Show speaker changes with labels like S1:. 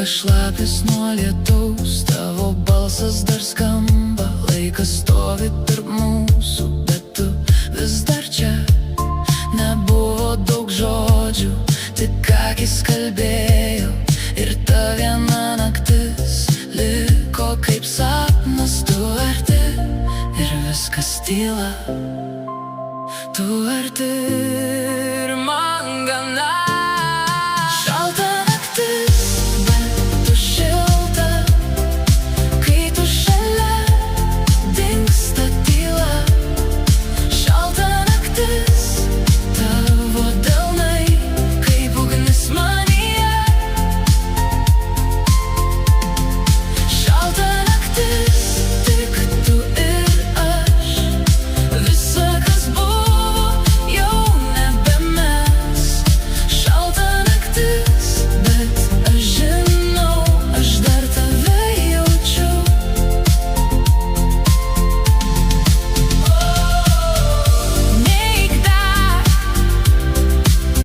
S1: šlapis nuo lietaus, tavo balsas dar skamba, laikas stovi tarp mūsų, bet tu vis dar čia. Nebuvo daug žodžių, tik akys kalbėjo, ir ta viena naktis liko kaip sapnas. Tu arti ir viskas tyla, tu arti